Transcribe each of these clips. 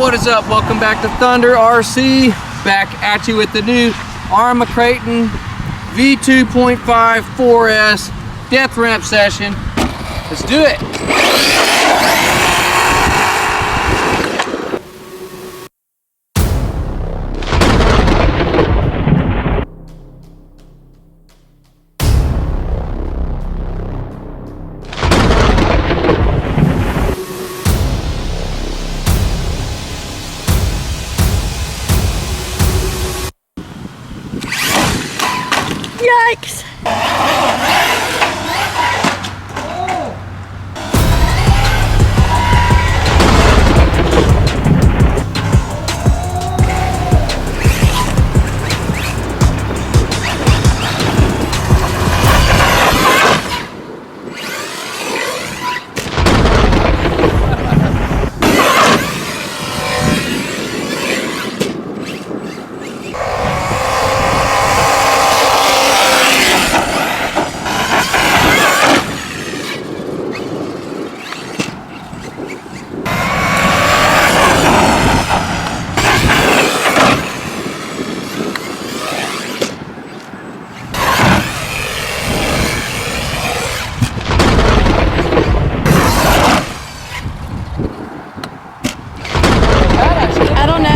What is up? Welcome back to Thunder RC. Back at you with the new Arrma Kraton V2.5 4S death ramp session. Let's do it. Yikes! I don't know.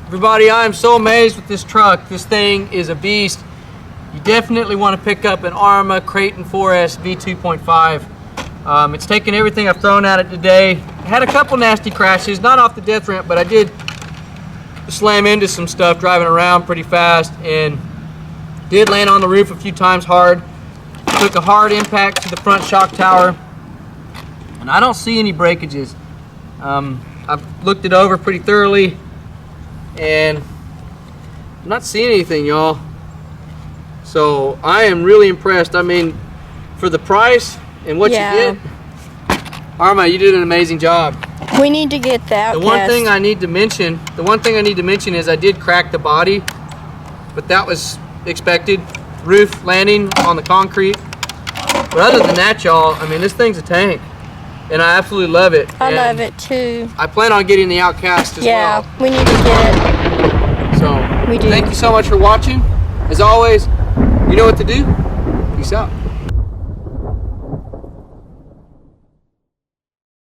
Everybody, I am so amazed with this truck. This thing is a beast. You definitely want to pick up an Arrma Kraton 4S V2.5. It's taken everything I've thrown at it today. I had a couple nasty crashes, not off the death ramp, but I did slam into some stuff driving around pretty fast and did land on the roof a few times hard. Took a hard impact to the front shock tower, and I don't see any breakages. I've looked it over pretty thoroughly, and I'm not seeing anything, y'all. So I am really impressed. I mean, for the price and what you get, Arrma, you did an amazing job. We need to get that. The one thing I need to mention is I did crack the body, but that was expected. Roof landing on the concrete. But other than that, y'all, I mean, this thing's a tank, and I absolutely love it. I love it too. I plan on getting the Outcast as well. Yeah, we need to get it. So, We do. Thank you so much for watching. As always, you know what to do. Peace out.